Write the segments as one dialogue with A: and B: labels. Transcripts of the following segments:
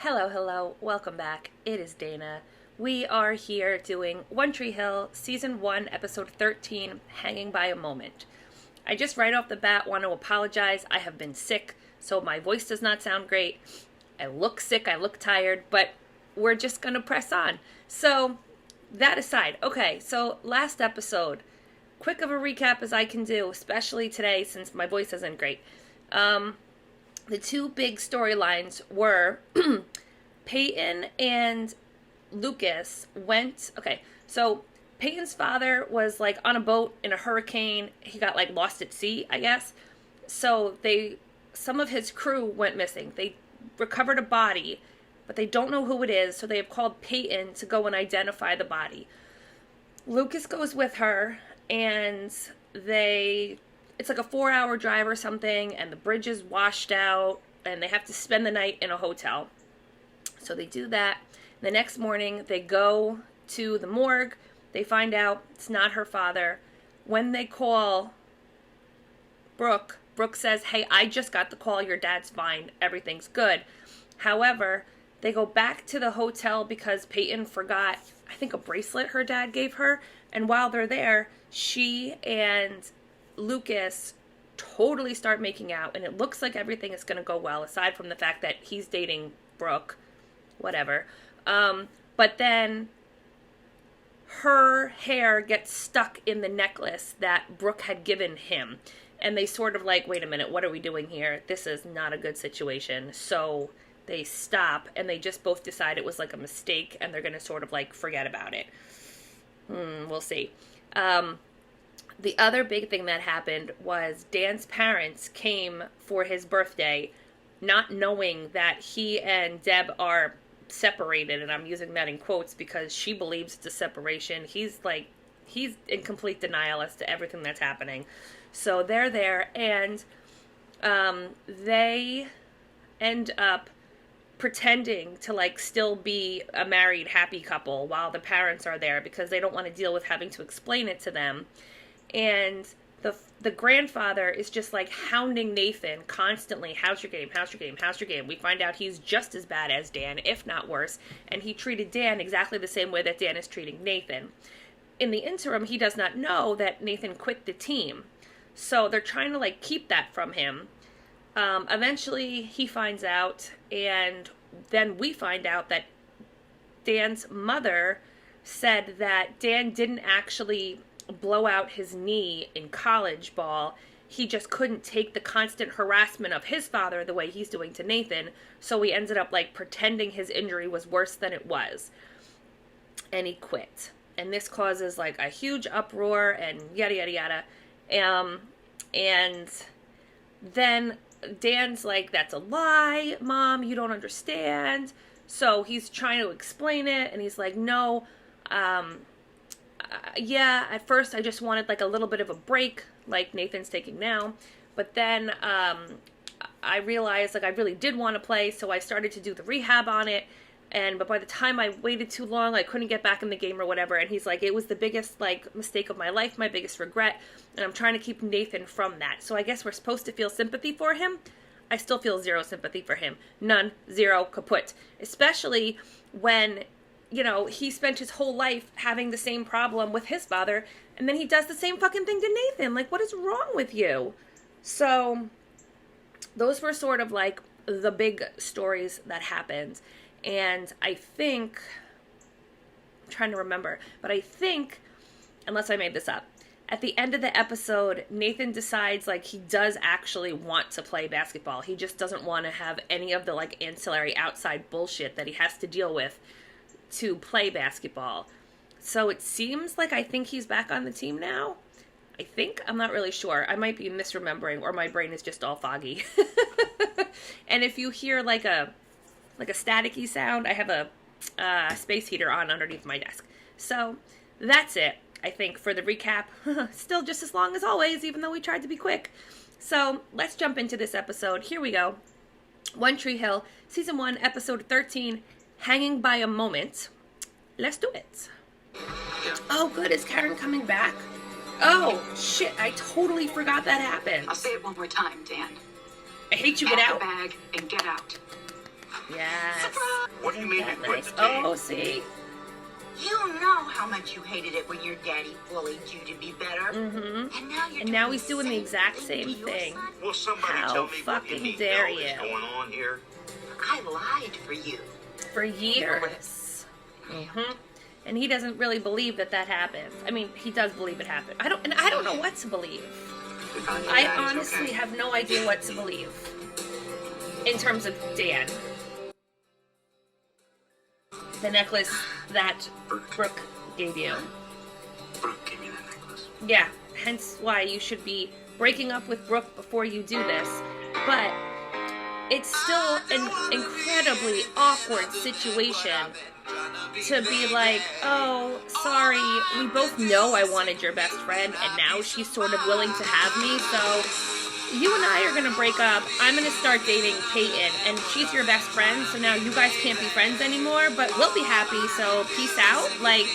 A: Hello, welcome back. It is Dana. We are here doing One Tree Hill, Season 1, Episode 13, Hanging by a Moment. I just right off the bat want to apologize. I have been sick, so my voice does not sound great. I look sick, I look tired, but we're just going to press on. So, that aside, okay, so last episode, quick of a recap as I can do, especially today since my voice isn't great. The two big storylines were Peyton and Lucas went... Okay, so Peyton's father was, like, on a boat in a hurricane. He got, like, lost at sea, I guess. So some of his crew went missing. They recovered a body, but they don't know who it is, so they have called Peyton to go and identify the body. Lucas goes with her, and it's like a 4-hour drive or something, and the bridge is washed out, and they have to spend the night in a hotel. So they do that. The next morning, they go to the morgue. They find out it's not her father. When they call Brooke says, "Hey, I just got the call. Your dad's fine. Everything's good." However, they go back to the hotel because Peyton forgot, I think, a bracelet her dad gave her. And while they're there, she and Lucas totally start making out, and it looks like everything is going to go well, aside from the fact that he's dating Brooke, whatever. But then her hair gets stuck in the necklace that Brooke had given him, and they sort of like, wait a minute, what are we doing here? This is not a good situation. So they stop, and they just both decide it was like a mistake, and they're going to sort of like forget about it. We'll see. The other big thing that happened was Dan's parents came for his birthday, not knowing that he and Deb are separated, and I'm using that in quotes because she believes it's a separation. He's in complete denial as to everything that's happening. So they're there, and they end up pretending to like still be a married happy couple while the parents are there because they don't want to deal with having to explain it to them. And the grandfather is just like hounding Nathan constantly. How's your game? How's your game? How's your game? We find out he's just as bad as Dan, if not worse. And he treated Dan exactly the same way that Dan is treating Nathan. In the interim, he does not know that Nathan quit the team. So they're trying to like keep that from him. Eventually he finds out, and then we find out that Dan's mother said that Dan didn't actually blow out his knee in college ball. He just couldn't take the constant harassment of his father the way he's doing to Nathan, so he ended up like pretending his injury was worse than it was, and he quit. And this causes like a huge uproar and yada yada yada. And then Dan's like, "That's a lie, Mom, you don't understand." So he's trying to explain it, and he's like, "No, yeah, at first I just wanted like a little bit of a break, like Nathan's taking now. But then I realized like I really did want to play, so I started to do the rehab on it. But by the time I waited too long, I couldn't get back in the game or whatever." And he's like, "It was the biggest like mistake of my life, my biggest regret. And I'm trying to keep Nathan from that." So I guess we're supposed to feel sympathy for him. I still feel zero sympathy for him. None, zero, kaput. Especially when, you know, he spent his whole life having the same problem with his father, and then he does the same fucking thing to Nathan. Like, what is wrong with you? So, those were sort of like the big stories that happened. And I think, I'm trying to remember, but I think, unless I made this up, at the end of the episode, Nathan decides like he does actually want to play basketball. He just doesn't want to have any of the like ancillary outside bullshit that he has to deal with to play basketball. So it seems like I think he's back on the team now. I think. I'm not really sure. I might be misremembering, or my brain is just all foggy. And if you hear like a staticky sound, I have a space heater on underneath my desk. So that's it, I think, for the recap. Still just as long as always, even though we tried to be quick. So let's jump into this episode. Here we go. One Tree Hill, Season 1, Episode 13, Hanging by a Moment. Let's do it. Oh, good. Is Karen coming back? Oh, shit. I totally forgot that happened.
B: I'll say it one more time, Dan.
A: I hate you. Get out.
B: Pack a bag and get out.
A: Yes.
B: Surprise! What do you mean you quit the team?
A: Oh, see?
C: You know how much you hated it when your daddy bullied you to be better.
A: Mm-hmm. And now he's doing the exact same thing.
B: Will somebody
A: How
B: tell me what
A: fucking
B: in the
A: dare
B: hell is
A: you?
B: going on here?
C: I lied for you.
A: For years. Mm-hmm. And he doesn't really believe that happens. I mean, he does believe it happened. I don't know what to believe. I honestly have no idea what to believe. In terms of Dan. The necklace that Brooke gave you.
D: Brooke gave me that necklace.
A: Yeah, hence why you should be breaking up with Brooke before you do this. But it's still an incredibly awkward situation to be like, oh, sorry, we both know I wanted your best friend, and now she's sort of willing to have me, so you and I are going to break up. I'm going to start dating Peyton, and she's your best friend, so now you guys can't be friends anymore, but we'll be happy, so peace out. Like,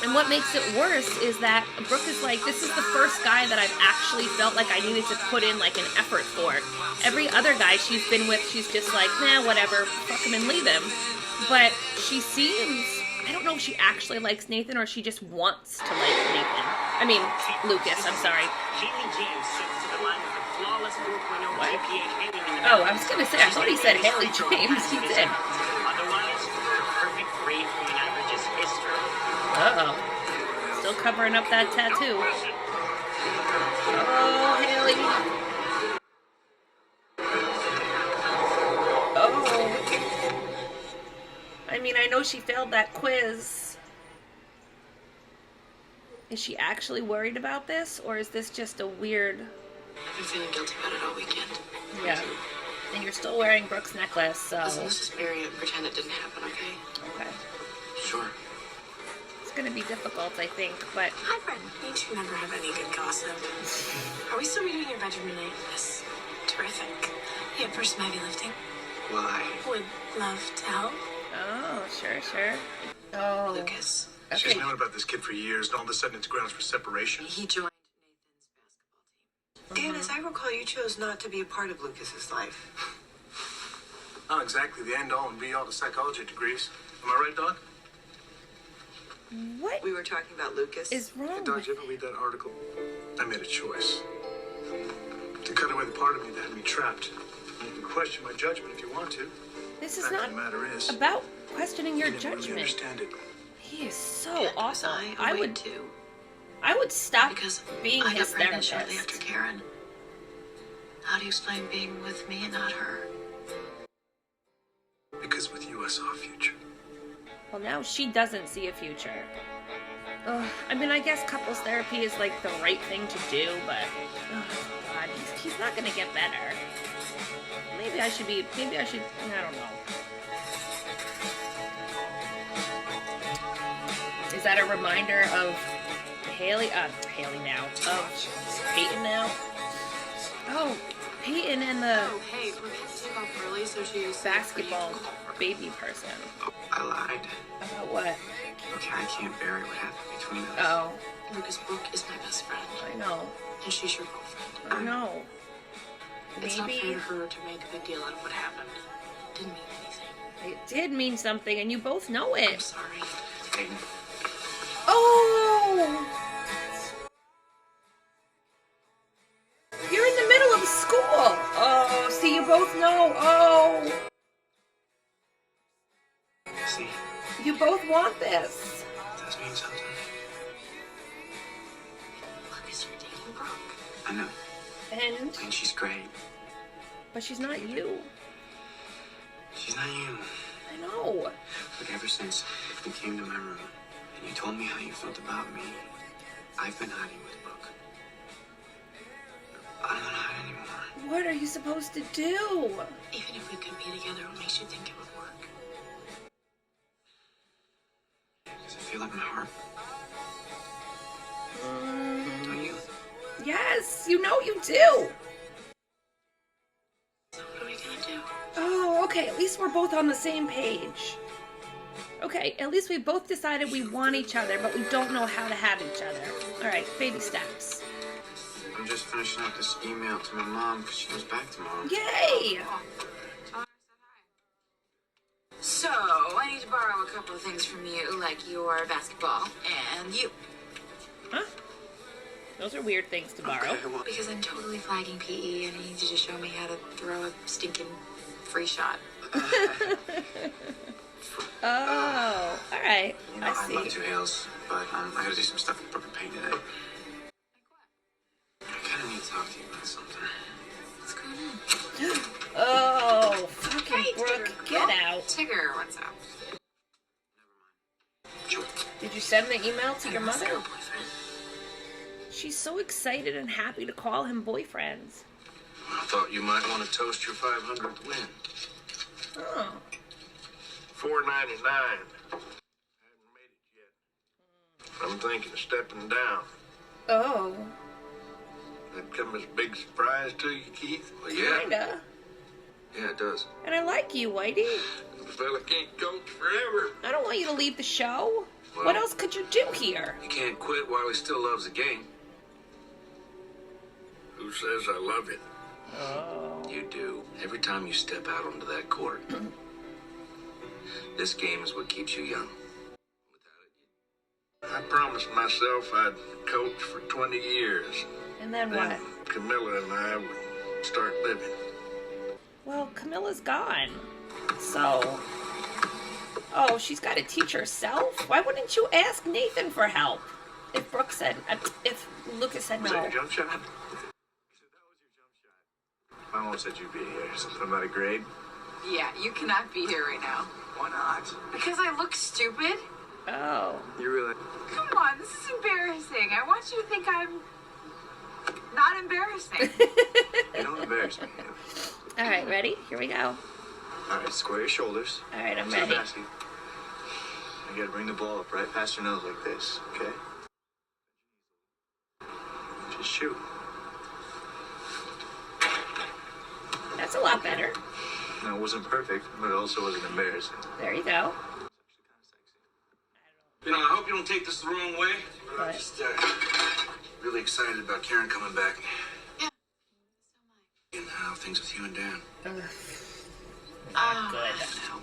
A: and what makes it worse is that Brooke is like, this is the first guy that I've actually felt like I needed to put in, like, an effort for. Every other guy she's been with, she's just like, nah, whatever, fuck him and leave him. But she seems, I don't know if she actually likes Nathan or she just wants to like Nathan. I mean, Lucas, I'm sorry. Oh, I was going to say, I thought he said Haley James. He did. Uh-oh. Still covering up that tattoo. Oh, Haley. Oh. I mean, I know she failed that quiz. Is she actually worried about this? Or is this just a weird...
E: I've been feeling guilty about it all weekend.
A: Yeah. And you're still wearing Brooke's necklace, so...
E: Let's just bury it and pretend it didn't happen, okay?
A: Okay.
D: Sure.
A: It's gonna be difficult, I think, but...
E: Hi, Fred. You two never have any good gossip. Are we still meeting in your bedroom tonight? Yes. Terrific. Yeah, for some heavy lifting.
D: Why?
E: Would love to help.
A: Oh, sure. Oh.
E: Lucas.
D: She's
A: Okay.
D: known about this kid for years, and all of a sudden it's grounds for separation.
E: He joined Nathan's basketball team. Dan, as I recall, you chose not to be a part of Lucas's life.
D: Not exactly the end-all and be-all to psychology degrees. Am I right, Doc?
A: What
E: We were talking about Lucas.
A: is
D: Hey,
A: wrong
D: Doc,
A: with...
D: did you ever read that article? I made a choice. To cut away the part of me that had me trapped. You can question my judgment if you want to.
A: This is
D: Fact
A: not
D: of the matter is,
A: about questioning your
D: I didn't really
A: judgment.
D: understand it.
A: He is so
E: And
A: awesome.
E: I would too.
A: I would stop
E: Because
A: being
E: I
A: his
E: got pregnant shortly
A: therapist.
E: after Karen. How do you explain being with me and not her?
D: Because with you, I saw a future.
A: Well, now she doesn't see a future. Ugh, I mean, I guess couples therapy is like the right thing to do, but oh God, he's not gonna get better. Maybe I should, I don't know. Is that a reminder of Haley now, of Peyton now? Oh, Peyton and the
E: Oh, hey, we had to take off early, so she's
A: basketball baby person.
D: I lied.
A: About what?
D: Okay, I can't bury what happened between us.
A: Oh,
E: Lucas Brooke is my best friend,
A: I know.
E: and she's your girlfriend.
A: I know.
E: It's not fair to
A: Maybe
E: her to make a big deal out of what happened. It didn't mean anything.
A: it did mean something, and you both know
E: I'm
A: it.
E: sorry.
D: Hayden,
A: Oh! You're in the middle of school. Oh, see, you both know. Oh,
D: see,
A: you both want this.
D: it does mean something.
E: Lucas, you're dating Brooke.
D: I know.
A: And,
D: She's great.
A: but she's not you.
D: She's not you.
A: I know.
D: But ever since you came to my room and you told me how you felt about me, I've been hiding with Brooke. I don't want to hide anymore.
A: What are you supposed to do?
E: Even if we could be together, what makes you think it would work?
D: Does it feel like my heart? Don't you?
A: Yes, you know you do.
E: So what are we gonna do?
A: Oh, okay, at least we're both on the same page. Okay, at least we both decided we want each other, but we don't know how to have each other. All right, baby steps.
D: I'm just finishing up this email to my mom because she goes back tomorrow.
A: Yay!
E: So, I need to borrow a couple of things from you, like your basketball and you.
A: Huh? Those are weird things to borrow.
D: Okay, well,
E: Because I'm totally flagging PE and I need you to show me how to throw a stinking free shot.
A: Oh, all right.
D: you know,
A: I
D: I'd love
A: see.
D: to, Hales, but I gotta do some stuff with Brooke and Payne today. I kinda need to talk to you about something.
E: What's going on?
A: Oh, fucking
E: Hey,
A: Brooke,
E: Tigger.
A: get out.
E: Tigger, what's up?
D: Sure.
A: Did you send the email to your
E: Let's
A: mother?
E: go, boyfriend.
A: She's so excited and happy to call him boyfriends.
D: I thought you might want to toast your 500th win.
A: Oh.
B: $4.99. Haven't made it yet. I'm thinking of stepping down.
A: Oh,
B: That come as a big surprise to you, Keith?
D: Well, yeah.
A: kinda.
D: Yeah, it does.
A: And I like you, Whitey.
B: The fella can't coach forever.
A: I don't want you to leave the show.
D: Well-
A: What else could you do here?
D: He can't quit while he still loves the game.
B: Who says I love it?
A: Oh.
D: You do. Every time you step out onto that court. This game is what keeps you young.
B: I promised myself I'd coach for 20 years.
A: And then
B: Then
A: what?
B: Camilla and I would start living.
A: Well, Camilla's gone. So. Oh, she's got to teach herself? Why wouldn't you ask Nathan for help? If Brooke said, if Lucas said
D: Was that
A: no.
D: your jump shot? My mom said you'd be here. Something about a grade?
E: Yeah, you cannot be here right now.
D: Why not?
E: Because I look stupid?
A: Oh.
D: You really...
E: Come on, this is embarrassing. I want you to think I'm not embarrassing.
D: You don't embarrass me.
A: All right, ready? Here we go.
D: All right, square your shoulders.
A: All right, I'm
D: To the
A: ready.
D: basket. You gotta bring the ball up right past your nose like this, okay? Just shoot.
A: That's a lot better.
D: No, it wasn't perfect, but it also wasn't embarrassing.
A: There you go.
B: You know, I hope you don't take this the wrong way. But I'm
A: What?
B: just
D: Really excited about Karen coming back.
E: Yeah.
D: And how things with you and Dan.
A: Ugh.
E: Oh,
A: Good.
E: no,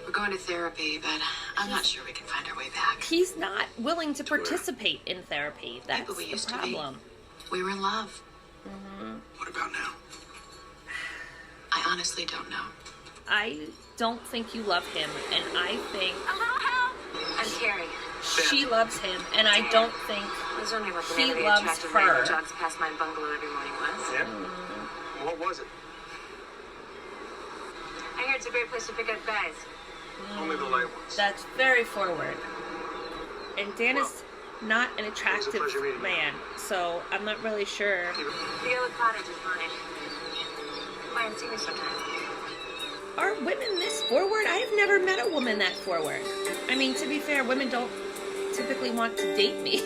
E: we're going to therapy, but I'm not sure we can find our way back.
A: He's not willing to participate in therapy. That's
E: but we
A: the
E: used to be.
A: problem.
E: We were in love.
D: What about now?
E: I honestly don't know.
A: I don't think you love him, and I think
E: A little help. I'm Carrie.
A: she loves him, and I don't think
E: I was wondering what the
A: He
E: name of the
A: loves
E: attractive
A: her.
E: man who jogs past my bungalow every morning was.
D: Yeah? What was it?
E: I hear it's a great place to pick up guys.
D: Only the light ones.
A: that's very forward. And Dan is not an attractive
D: pleasure meeting you.
A: man, so I'm not really sure.
E: The yellow cottage is mine. Why haven't seen you sometime?
A: Are women this forward? I have never met a woman that forward. I mean, to be fair, women don't typically want to date me,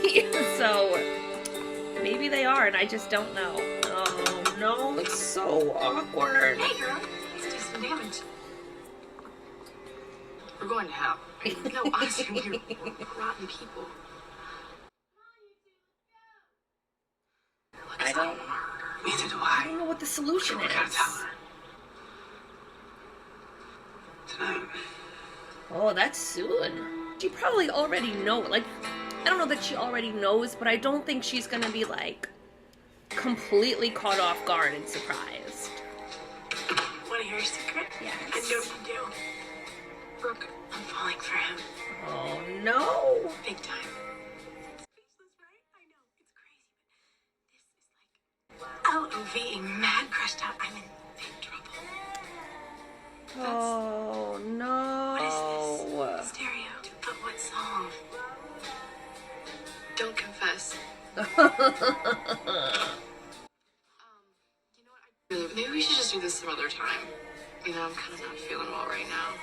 A: so maybe they are, and I just don't know. Oh no, it's so awkward.
E: Hey, girl. Let's do some damage. We're going to hell. No, honestly, we're rotten people. Look,
A: I
E: it's not
A: don't-
E: murder. Neither do
A: I
E: I.
A: don't know what the solution
E: We gotta tell
A: is.
E: her. Tonight.
A: Oh, that's soon. She probably already knows. Like, I don't know that she already knows, but I don't think she's gonna be like completely caught off guard and surprised.
E: Want to hear a secret?
A: Yes.
E: I know you do. Brooke, I'm falling for him.
A: Oh no.
E: Big time. Speechless, right? I know. It's crazy, but this is like L-O-V-E, mad crushed out. I'm in big trouble.
A: Oh no.
E: What is this? Stereo. But what song? Don't confess. You know what? Maybe we should just do this some other time. You know, I'm kind of not feeling well right now.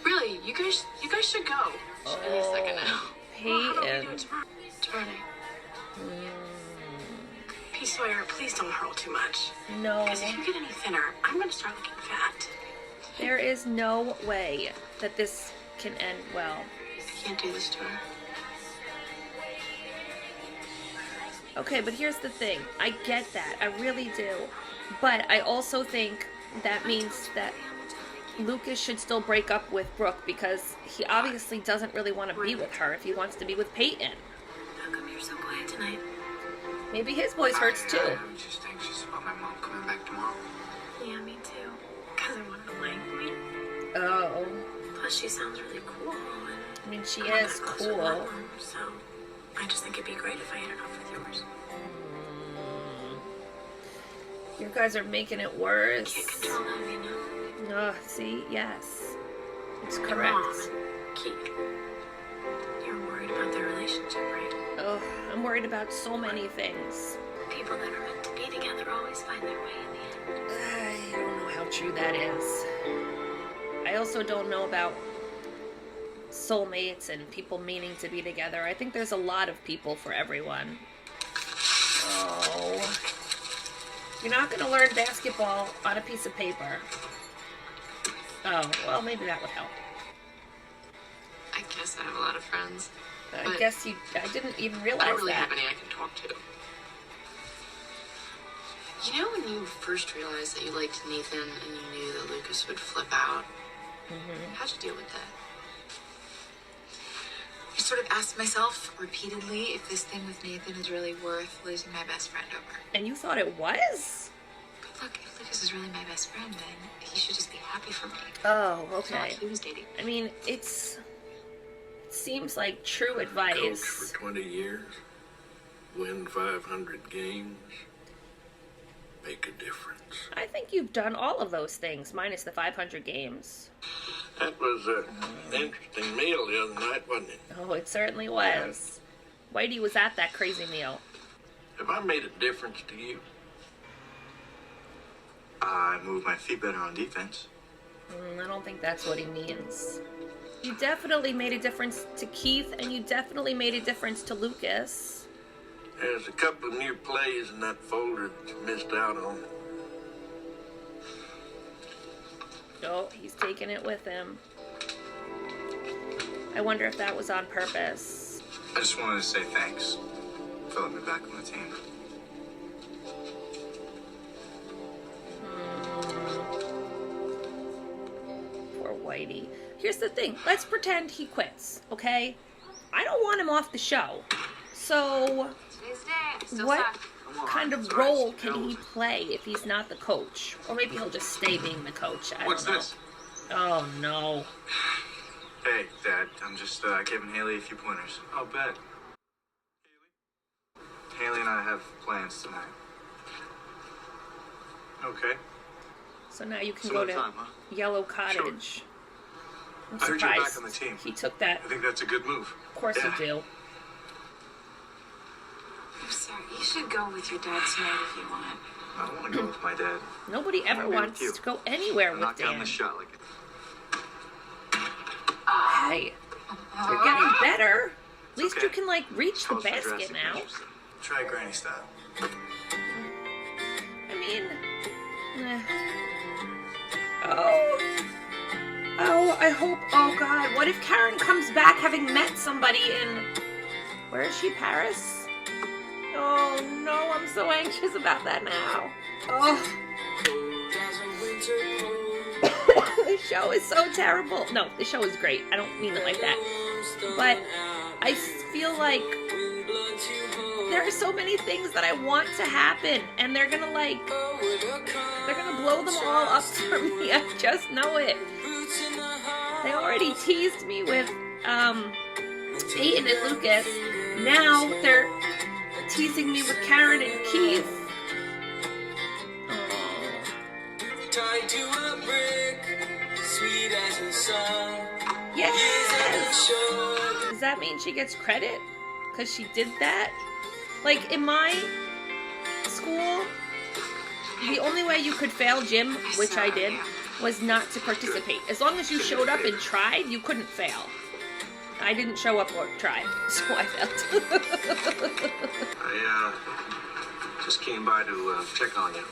E: Really, you guys should go. Any second now. Well, how about we do
A: Peyton.
E: it tomorrow? Tomorrow night. P. Sawyer, please don't hurl too much.
A: No.
E: Because if you get any thinner, I'm gonna start looking fat.
A: There is no way that this can end well.
E: I can't do this to her.
A: Okay, but here's the thing. I get that. I really do. But I also think that means that Lucas should still break up with Brooke because he obviously doesn't really want to be with her if he wants to be with Peyton.
E: How come you're so quiet tonight?
A: Maybe his voice hurts too.
B: I'm just anxious about my mom coming back tomorrow.
E: Yeah, me too. Because I want her to like me.
A: Oh.
E: Plus, she sounds really cool. And
A: I mean, she
E: I'm not
A: is
E: that close with my
A: cool.
E: mom, so I just think it'd be great if I hit it off with yours.
A: You guys are making it
E: Can't
A: worse.
E: control them, you know.
A: Oh, see? Yes. It's
E: Your
A: correct.
E: mom and Keith. You're worried about their relationship, right?
A: Oh, I'm worried about so many things.
E: People that are meant to be together always find their way in the end.
A: I don't know how true that is. I also don't know about soulmates and people meaning to be together. I think there's a lot of people for everyone. Oh. You're not going to learn basketball on a piece of paper. Oh, well, maybe that would help.
E: I guess I have a lot of friends.
A: I
E: But
A: guess I didn't even realize
E: I don't really
A: that.
E: have any I can talk to. You know when you first realized that you liked Nathan and you knew that Lucas would flip out?
A: Mm-hmm.
E: How'd you deal with that? I sort of asked myself repeatedly if this thing with Nathan is really worth losing my best friend over.
A: And you thought it was?
E: But look, if Lucas is really my best friend, then he should just be happy for me.
A: Oh,
E: It's not
A: okay.
E: like he was dating.
A: I mean, it seems like true
B: Coach
A: advice.
B: for 20 years, win 500 games, make a difference.
A: I think you've done all of those things, minus the 500 games.
B: That was an interesting meal the other night, wasn't it?
A: Oh, it certainly was. Whitey was at that crazy meal.
B: Have I made a difference to you?
F: I move my feet better on defense.
A: I don't think that's what he means. You definitely made a difference to Keith, and you definitely made a difference to Lucas.
B: There's a couple of new plays in that folder that you missed out on.
A: Oh, he's taking it with him. I wonder if that was on purpose.
F: I just wanted to say thanks for letting me back on the team.
A: Poor Whitey. Here's the thing. Let's pretend he quits, okay? I don't want him off the show. So,
E: Today's day. Still
A: what
E: suck.
A: kind of role can he play if he's not the coach? Or maybe he'll just stay being the coach. I
F: What's
A: don't know.
F: this?
A: Oh, no.
F: Hey, Dad, I'm just giving Haley a few pointers.
D: I'll bet.
F: Haley and I have plans tonight.
D: Okay.
A: So now you can
F: Some
A: go
F: other
A: to
F: time, huh?
A: Yellow Cottage. I'm
F: I heard you were back
A: surprised
F: on the team.
A: he took that.
D: I think that's a good move.
A: Of course
F: Yeah.
A: you do.
E: I'm sorry. You should go with your dad tonight if you want.
F: I don't want to go with my dad.
A: Nobody ever
F: I'll be with
A: wants
F: you.
A: to go anywhere
F: I'm
A: with
F: not down
A: Dan.
F: the shot like it.
A: Hey, you're getting better. At least
F: okay.
A: you can, like, reach the
F: Calls for
A: basket
F: drastic
A: now.
F: measures. Try granny style.
A: I mean... eh. Oh, I hope... Oh, God. What if Karen comes back having met somebody in... Where is she, Paris? Oh, no, I'm so anxious about that now. Oh. The show is so terrible. No, the show is great. I don't mean it like that. But I feel like there are so many things that I want to happen, and they're gonna blow them all up for me. I just know it. They already teased me with Peyton and Lucas. Now they're teasing me with Karen and Keith.
G: Tied to a brick, sweet as a song.
A: Yes! Does that mean she gets credit? Because she did that? Like, in my school, the only way you could fail gym, which I did, was not to participate. As long as you showed up and tried, you couldn't fail. I didn't show up or try, so I failed.
F: I just came by to check on you.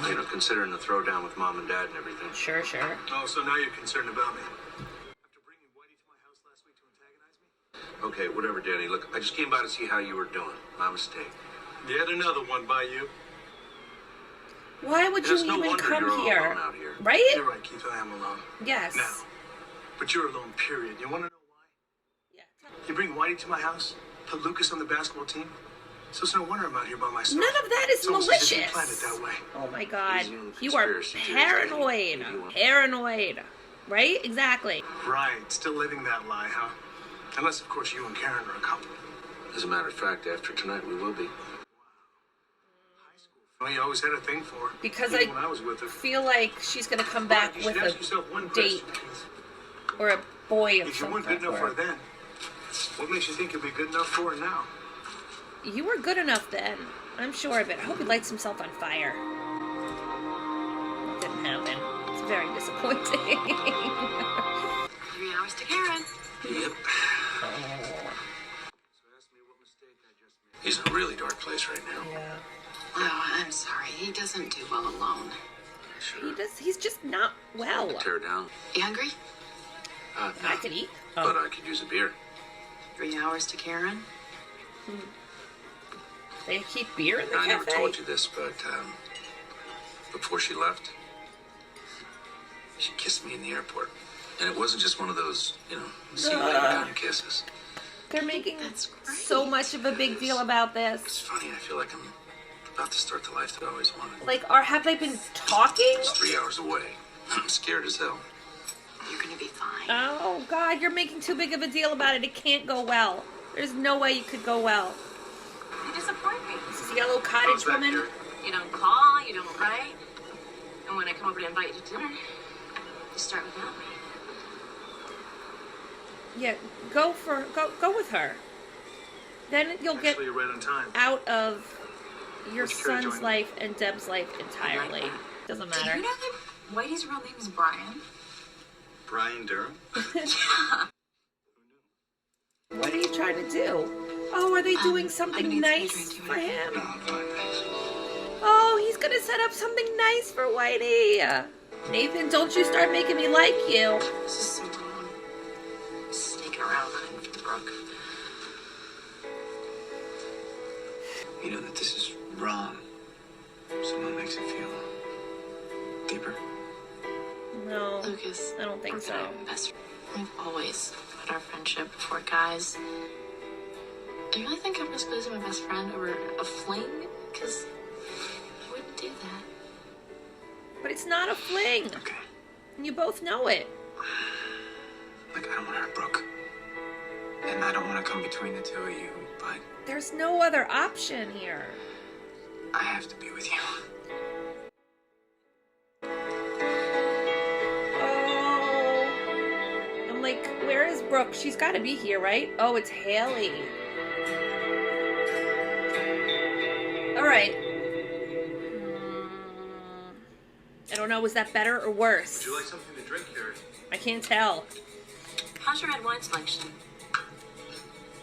F: You know, considering the throwdown with Mom and Dad and everything.
A: Sure.
D: Oh, so now you're concerned about me? After bringing Whitey to my house last week to antagonize me?
F: Okay, whatever, Danny. Look, I just came by to see how you were doing. My mistake.
D: Yet another one by you.
A: Why would you
F: It's no
A: even
F: wonder
A: come
F: you're all
A: here?
F: alone out here.
A: Right?
D: You're right, Keith. I am alone.
A: Yes.
D: Now. But you're alone, period. You want to know why?
A: Yeah.
D: You bring Whitey to my house, put Lucas on the basketball team. So it's no wonder I'm out here by myself.
A: None of that is
D: It's almost as if you
A: malicious.
D: planned it that way.
A: Oh my God.
F: Easy on the
A: You are
F: conspiracy theories,
A: paranoid.
F: Daddy. You want-
A: Paranoid. Right? Exactly.
D: Right. Still living that lie, huh? Unless, of course, you and Karen are a couple.
F: As a matter of fact, after tonight, we will be.
D: Well, you always had a thing for her.
A: Because
D: Even when I was with her.
A: feel like she's going to come back
D: You
A: with
D: should ask
A: a
D: yourself one
A: date
D: question, Keith.
A: or a boy of
D: If you
A: some
D: weren't good enough for her
A: sort.
D: then, what makes you think you'll be good enough for her now?
A: You were good enough then. I'm sure of it. I hope he lights himself on fire. That didn't happen. It's very disappointing.
E: 3 hours to Karen.
F: Yep. He's in a really dark place right now.
A: Yeah.
E: Oh, I'm sorry. He doesn't do well alone.
F: Sure.
A: He's just not well.
F: Tear it down.
E: You hungry?
F: No.
A: I could eat.
F: But I could use a beer.
E: 3 hours to Karen.
A: They keep beer in the
F: I never
A: cafe?
F: told you this, but before she left, she kissed me in the airport. And it wasn't just one of those, see you later kind of kisses.
A: They're making
E: That's great.
A: so much of a big deal about
F: It's
A: this.
F: funny, I feel like I'm about to start the life that I always wanted.
A: Like, have they been talking?
F: It's 3 hours away. I'm scared as hell.
E: You're gonna be fine.
A: Oh, God, you're making too big of a deal about it. It can't go well. There's no way you could go well.
E: You disappoint me.
A: This is Yellow Cottage
D: How's that,
A: Woman.
D: Gary?
E: You don't call, you don't write. And when I come over to invite you to dinner, you start without me.
A: Yeah, go with her. Then you'll get
D: Actually, you're right on time.
A: out of your
D: Would you care to
A: son's
D: join me?
A: life and Deb's life entirely.
E: I like
A: Doesn't
E: Do
A: matter.
E: you know that Whitey's real name is Brian?
F: Brian Durham?
A: What are you trying to do? Oh, are they doing
E: I'm
A: something
E: gonna get
A: nice
E: some drink,
A: for
E: you
A: him?
F: No, I'm fine, thanks.
A: Oh, he's gonna set up something nice for Whitey. Nathan, don't you start making me like you.
E: This is so wrong. Sneaking around looking for Brooke.
F: You know that this is wrong. Someone makes it feel deeper.
A: No,
E: Lucas,
A: I don't think
E: Brooke
A: so.
E: and I are best friends. We've always put our friendship before guys. Do you really think I'm just losing my best friend over a fling? Because I wouldn't do that.
A: But it's not a fling.
F: Okay.
A: And you both know it.
F: Like, I don't want to hurt Brooke. And I don't want to come between the two of you, but
A: There's no other option here.
F: I have to be with you.
A: Oh. I'm like, where is Brooke? She's got to be here, right? Oh, it's Haley. All right. I don't know. Was that better or worse?
D: Would you like something to drink, Gary?
A: I can't tell.
E: How's your red wine selection?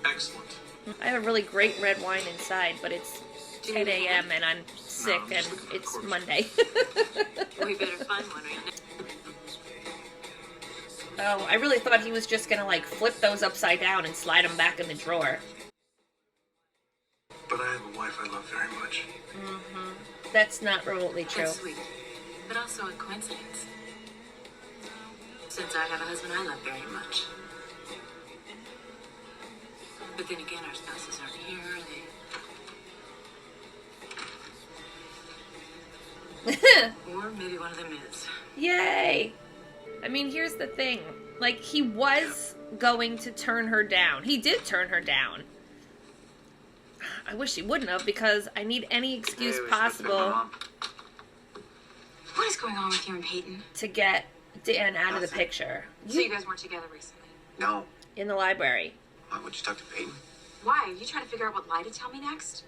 D: Excellent.
A: I have a really great red wine inside, but it's 10 a.m. and I'm sick
D: I'm
A: and
D: just looking for
A: it's
D: corks.
A: Monday.
E: We better find one right now.
A: Oh, I really thought he was just gonna like flip those upside down and slide them back in the drawer.
D: But I have a wife I love very much.
A: That's not remotely true.
E: That's sweet, but also a coincidence. Since I have a husband I love very much. But then again, our spouses aren't here. Or maybe one of them is.
A: Yay! I mean, here's the thing. Like, he was going to turn her down. He did turn her down. I wish he wouldn't have, because I need any excuse possible
E: What is going on with you and Peyton?
A: to get Dan out of the picture.
E: So you guys weren't together recently.
F: No.
A: In the library.
F: Why would you talk to Peyton?
C: Why? Are you trying to figure out what lie to tell me next?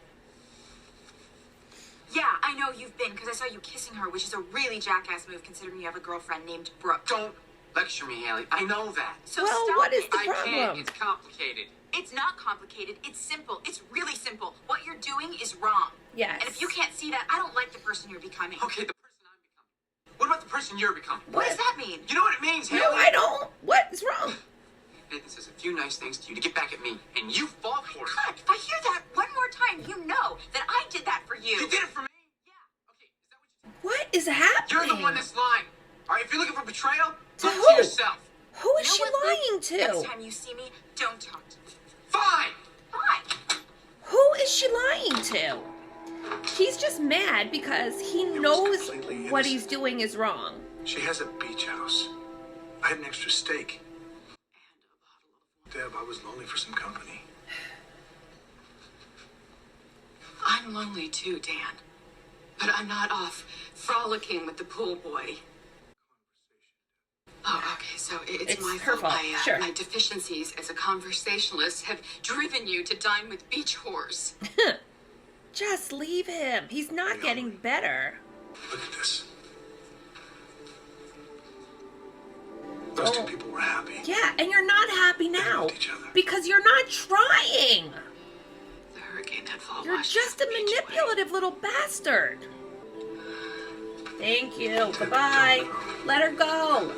C: Yeah, I know you've been, because I saw you kissing her, which is a really jackass move considering you have a girlfriend named Brooke.
H: Don't lecture me, Haley. I know that.
C: So
A: Well,
C: stop
A: what is
C: it.
A: the
H: I can't.
A: problem?
H: It's complicated.
C: It's not complicated. It's simple. It's really simple. What you're doing is wrong.
A: Yes.
C: And if you can't see that, I don't like the person you're becoming.
H: Okay, the person I'm becoming. What about the person you're becoming?
C: What does that mean?
H: You know what it means, Haley?
A: No, I don't. What is wrong?
H: Nathan says a few nice things to you to get back at me, and you fall for it.
C: God, if I hear that one more time, you know that I did that for you.
H: You did it for me.
C: Yeah.
H: Okay, is that what you you're looking for betrayal,
A: To
H: look
A: who?
H: to yourself.
A: Who is
C: You know
A: she
C: what, Luke?
A: lying
C: Next
A: to?
C: time you see me, don't talk to me.
H: Fine.
C: Fine.
A: Who is she lying to? He's just mad because he
D: was
A: knows
D: completely
A: what he's
D: innocent.
A: doing is wrong.
D: She has a beach house. I had an extra steak. Deb, I was lonely for some company.
E: I'm lonely too, Dan. But I'm not off frolicking with the pool boy. Oh, okay, so it's
A: It's
E: my
A: her fault, sure.
E: My deficiencies as a conversationalist have driven you to dine with beach whores.
A: Just leave him. He's not getting better.
D: Look at this. Those two people were happy.
A: Yeah, and you're not happy now
D: loved each other.
A: because you're not trying.
E: The hurricane had fall
A: You're
E: washed
A: just
E: the
A: a
E: beach away.
A: manipulative little bastard. Thank you. Goodbye. Let her go.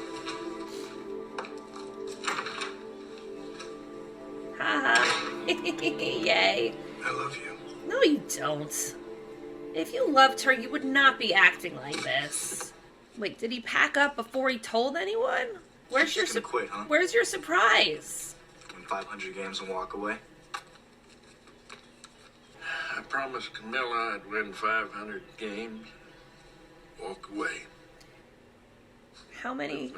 A: Haha. Yay.
D: I love you.
A: No, you don't. If you loved her, you would not be acting like this. Wait, did he pack up before he told anyone? Where's your
H: Just gonna quit, huh?
A: Where's your surprise?
H: Win 500 games and walk away.
B: I promised Camilla I'd win 500 games. Walk away.
A: How many?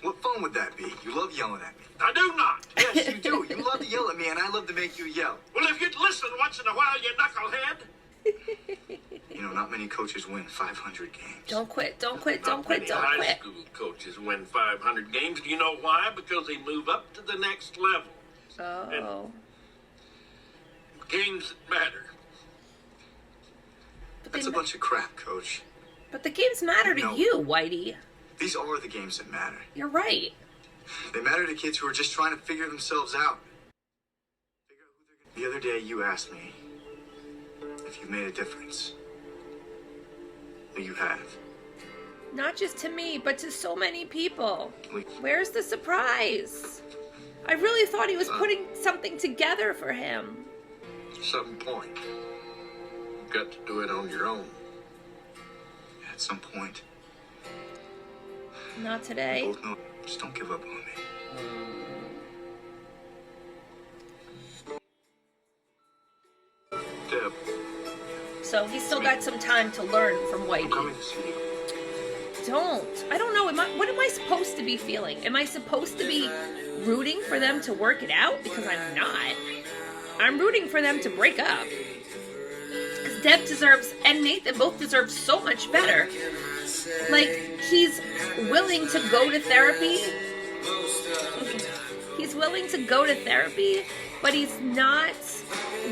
H: What fun would that be? You love yelling at me.
B: I do not.
H: Yes, you do. You love to yell at me, and I love to make you yell.
B: Well, if you'd listen once in a while, you knucklehead.
H: You know, not many coaches win 500 games.
A: Don't quit. Don't quit. Don't
B: Not
A: quit.
B: many
A: Don't
B: high
A: quit.
B: school coaches win 500 games. Do you know why? Because they move up to the next level.
A: Oh.
B: Games that matter.
H: That's a bunch of crap, Coach.
A: But the games matter to
H: No.
A: you, Whitey.
H: These are the games that matter.
A: You're right.
H: They matter to kids who are just trying to figure themselves out. The other day, you asked me if you made a difference. Well, you have.
A: Not just to me, but to so many people.
H: We-
A: Where's the surprise? I really thought he was putting something together for him.
B: At some point, you've got to do it on your own.
H: At some point,
A: Not
H: we
A: today.
H: both know. Just don't give up on me. Deb,
A: So he's still got some time to learn from
H: I'm
A: Whitey.
H: coming to see you.
A: I don't know. What am I supposed to be feeling? Am I supposed to be rooting for them to work it out? Because I'm not. I'm rooting for them to break up. Because Deb deserves, and Nathan both deserve so much better. Like, he's willing to go to therapy. He's willing to go to therapy, but he's not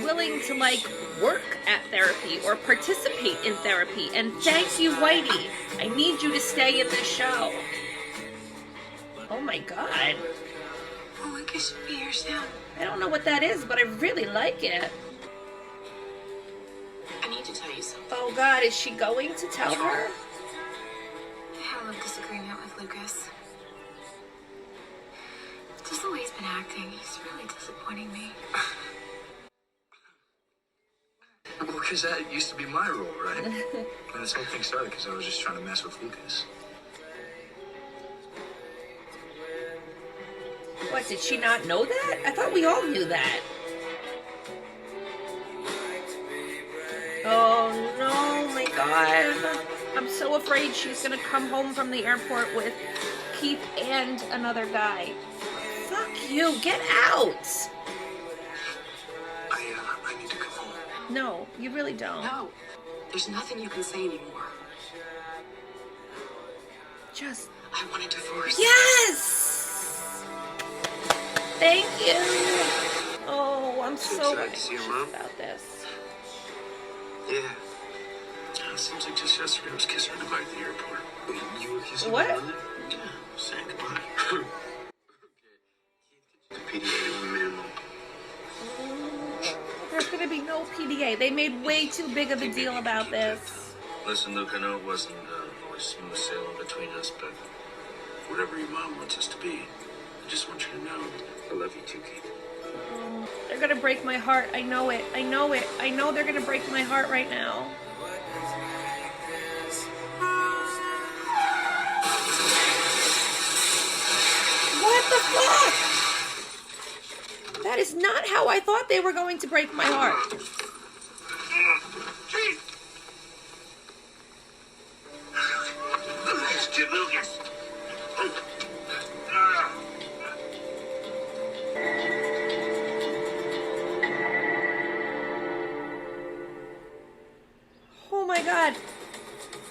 A: willing to, like, work at therapy or participate in therapy. And thank you, Whitey. I need you to stay in this show. Oh my god.
E: Oh, look, I should be here soon.
A: I don't know what that is, but I really like it.
E: I need to tell you something.
A: Oh god, is she going to tell her?
C: I have a little disagreement with Lucas. Just the way he's been acting, he's really disappointing me.
H: Well, because that used to be my role, right? And this whole thing started because I was just trying to mess with Lucas.
A: What, did she not know that? I thought we all knew that. Oh no, my god. I'm so afraid she's gonna come home from the airport with Keith and another guy. Fuck you, get out!
H: I need to go home.
A: No, you really don't.
E: No, there's nothing you can say anymore.
A: Just...
E: I want a divorce.
A: Yes! Thank you! Oh, I'm so
H: excited to see you,
A: anxious
H: Mom.
A: about this.
H: Yeah. It seems like just yesterday I was kissing her goodbye at the airport. You were kissing
A: What?
H: her, wasn't it? Yeah, saying goodbye. Okay. PDA minimum.
A: There's gonna be no PDA. They made way too big of a deal about this.
F: Listen, Luke, I know it wasn't always smooth sailing between us, but whatever your mom wants us to be, I just want you to know I love you too, Keith.
A: They're gonna break my heart. I know it. I know it. I know they're gonna break my heart right now. That is not how I thought they were going to break my heart.
B: Lucas!
A: Oh my god.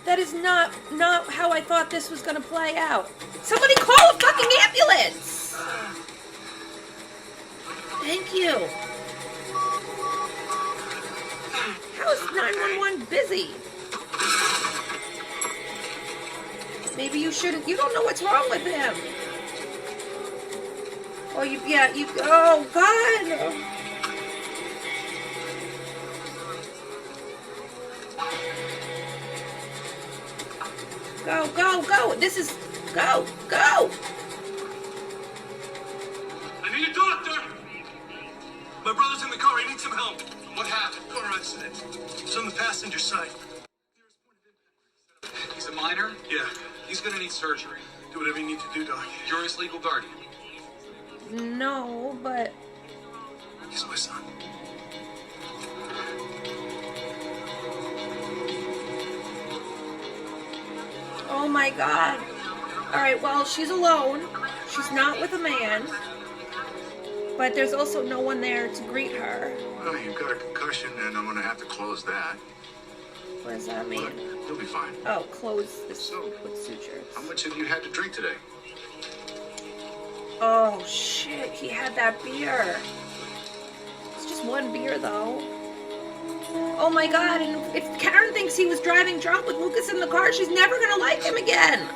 A: That is not how I thought this was going to play out. Somebody call a fucking ambulance! Thank you. How is 911 busy? Maybe you shouldn't. You don't know what's wrong with him. Oh, oh, God. Go, go, go. This is, go, go.
D: I need a doctor. My brother's in the car. I need some help. What happened? Car accident. It's on the passenger side.
I: He's a minor?
D: Yeah.
I: He's gonna need surgery.
D: Do whatever you need to do, Doc.
I: You're his legal guardian.
A: No, but...
D: He's my son.
A: Oh my God. Alright, well, she's alone. She's not with a man. But there's also no one there to greet her.
H: Well, you've got a concussion, and I'm gonna have to close that.
A: What does that mean?
H: But you'll be fine.
A: Oh, close this with sutures.
H: How much have you had to drink today?
A: Oh, shit. He had that beer. It's just one beer, though. Oh my God, and if Karen thinks he was driving drunk with Lucas in the car, she's never gonna like him again.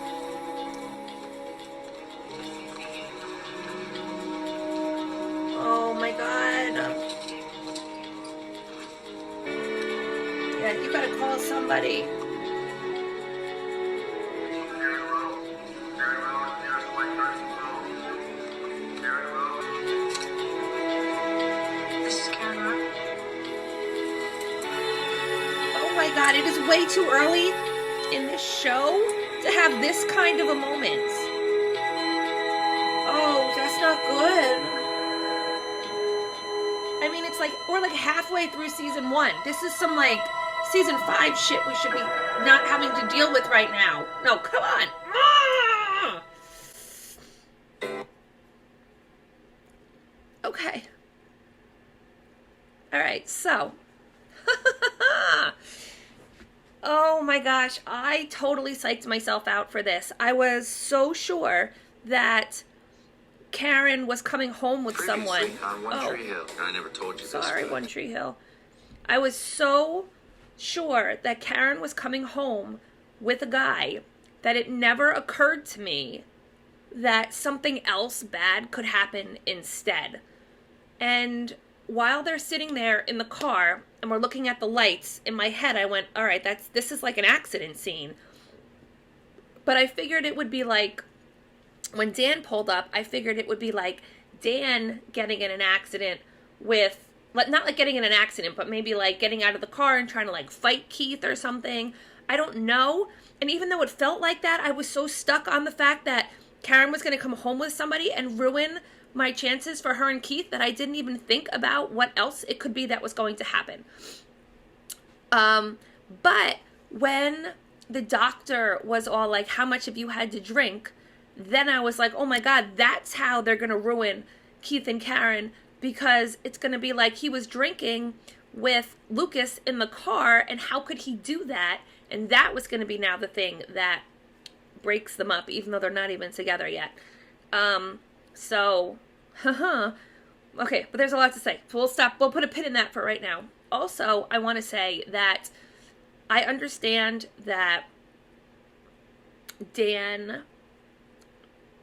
A: Oh my God. Yeah, you gotta call somebody.
C: This is Karen Rock.
A: Oh my God, it is way too early in this show to have this kind of a moment. Oh, that's not good. I mean, it's like, we're like halfway through season 1. This is some like season 5 shit we should be not having to deal with right now. No, come on. Ah! Okay. All right, so. Oh my gosh, I totally psyched myself out for this. I was so sure that Karen was coming home with someone.
F: On One Tree Hill. I never told you this.
A: Sorry, One Tree Hill. I was so sure that Karen was coming home with a guy that it never occurred to me that something else bad could happen instead. And while they're sitting there in the car and we're looking at the lights, in my head I went, all right, this is like an accident scene. But I figured it would be like, when Dan pulled up, I figured it would be like Dan getting in an accident with, not like getting in an accident, but maybe like getting out of the car and trying to like fight Keith or something. I don't know. And even though it felt like that, I was so stuck on the fact that Karen was going to come home with somebody and ruin my chances for her and Keith that I didn't even think about what else it could be that was going to happen. But when the doctor was all like, how much have you had to drink? Then I was like, oh my God, that's how they're going to ruin Keith and Karen, because it's going to be like he was drinking with Lucas in the car, and how could he do that? And that was going to be now the thing that breaks them up, even though they're not even together yet. Okay, but there's a lot to say. So we'll stop. We'll put a pin in that for right now. Also, I want to say that I understand that Dan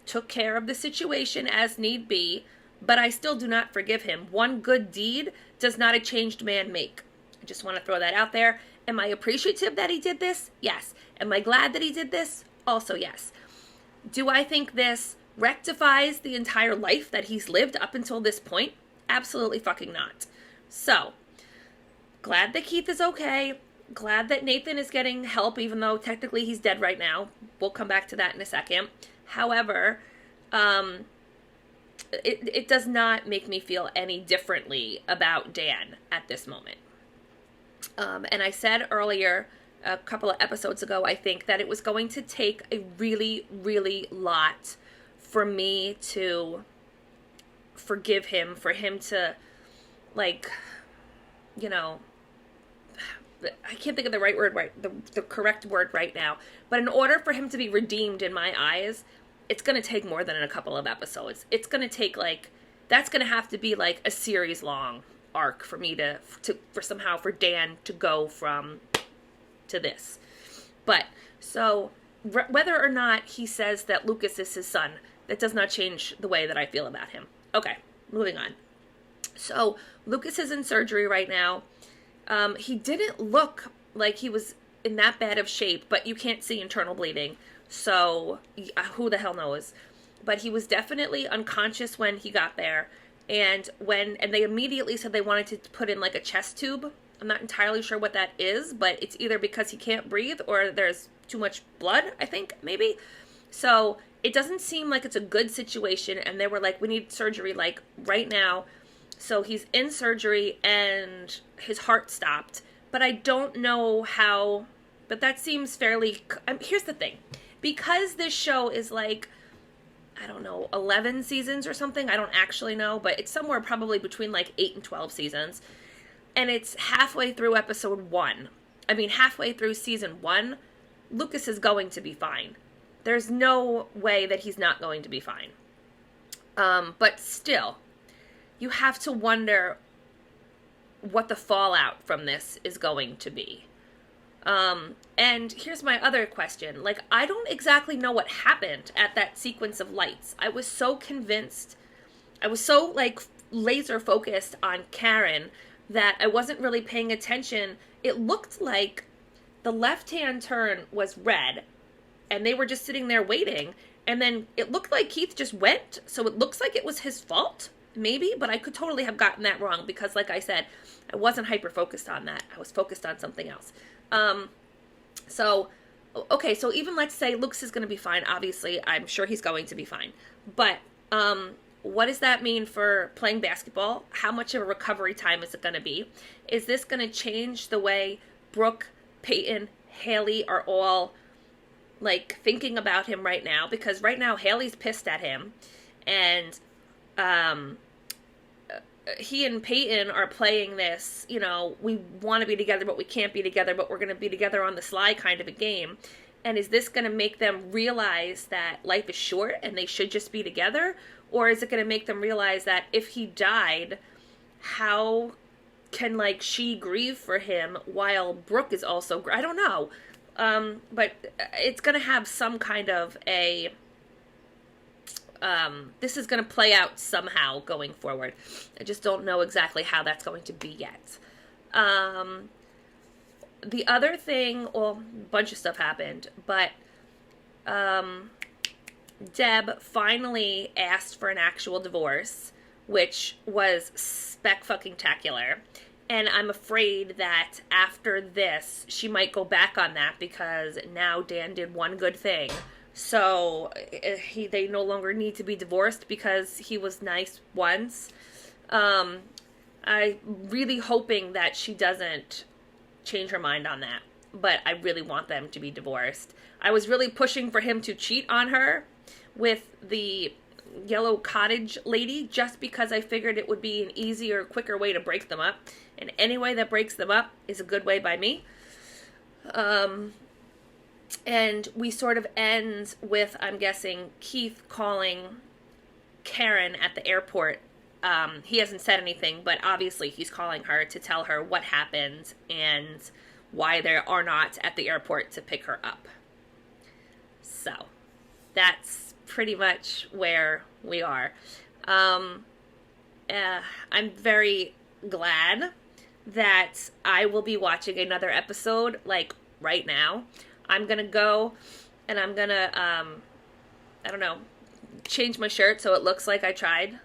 A: took care of the situation as need be, but I still do not forgive him. One good deed does not a changed man make. I just want to throw that out there. Am I appreciative that he did this? Yes. Am I glad that he did this? Also yes. Do I think this rectifies the entire life that he's lived up until this point? Absolutely fucking not. So, glad that Keith is okay. Glad that Nathan is getting help, even though technically he's dead right now. We'll come back to that in a second. However, it does not make me feel any differently about Dan at this moment. And I said earlier, a couple of episodes ago, I think, that it was going to take a really, really lot for me to forgive him, for him to, like, you know, I can't think of the right word, the correct word right now, but in order for him to be redeemed in my eyes, it's going to take more than a couple of episodes. It's going to take, like, that's going to have to be, like, a series-long arc for me for Dan to go from to this. But, so, whether or not he says that Lucas is his son, that does not change the way that I feel about him. Okay, moving on. So, Lucas is in surgery right now. He didn't look like he was in that bad of shape, but you can't see internal bleeding, so who the hell knows? But he was definitely unconscious when he got there, and they immediately said they wanted to put in, like, a chest tube. I'm not entirely sure what that is, but it's either because he can't breathe or there's too much blood, I think, maybe. So it doesn't seem like it's a good situation, and they were like, we need surgery, like, right now. So he's in surgery, and his heart stopped. But I don't know how, but that seems fairly, here's the thing. Because this show is, like, I don't know, 11 seasons or something, I don't actually know, but it's somewhere probably between, like, 8 and 12 seasons. And it's halfway through episode 1. I mean, halfway through season 1, Lucas is going to be fine. There's no way that he's not going to be fine. But still, you have to wonder what the fallout from this is going to be. And here's my other question. Like, I don't exactly know what happened at that sequence of lights. I was so convinced, I was so, like, laser focused on Karen that I wasn't really paying attention. It looked like the left-hand turn was red, and they were just sitting there waiting, and then it looked like Keith just went, so it looks like it was his fault, maybe, but I could totally have gotten that wrong, because, like I said, I wasn't hyper-focused on that. I was focused on something else. So even let's say Lucas is going to be fine. Obviously, I'm sure he's going to be fine. But, what does that mean for playing basketball? How much of a recovery time is it going to be? Is this going to change the way Brooke, Peyton, Haley are all, like, thinking about him right now? Because right now, Haley's pissed at him. And, he and Peyton are playing this, you know, we want to be together, but we can't be together, but we're going to be together on the sly kind of a game. And is this going to make them realize that life is short and they should just be together? Or is it going to make them realize that if he died, how can, like, she grieve for him while Brooke is also, I don't know. But it's going to have some kind of a, this is going to play out somehow going forward. I just don't know exactly how that's going to be yet. The other thing, well, a bunch of stuff happened, but Deb finally asked for an actual divorce, which was spec-fucking-tacular. And I'm afraid that after this, she might go back on that because now Dan did one good thing. So they no longer need to be divorced because he was nice once. I'm really hoping that she doesn't change her mind on that. But I really want them to be divorced. I was really pushing for him to cheat on her with the yellow cottage lady just because I figured it would be an easier, quicker way to break them up. And any way that breaks them up is a good way by me. And we sort of end with, I'm guessing, Keith calling Karen at the airport. He hasn't said anything, but obviously he's calling her to tell her what happened and why they are not at the airport to pick her up. So, that's pretty much where we are. I'm very glad that I will be watching another episode, like, right now. I'm gonna go and I'm gonna, I don't know, change my shirt so it looks like I tried.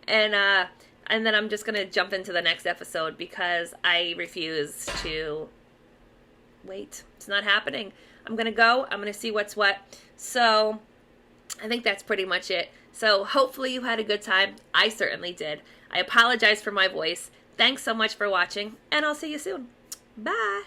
A: And then I'm just gonna jump into the next episode because I refuse to wait. It's not happening. I'm gonna go. I'm gonna see what's what. So, I think that's pretty much it. So hopefully you had a good time. I certainly did. I apologize for my voice. Thanks so much for watching, and I'll see you soon. Bye!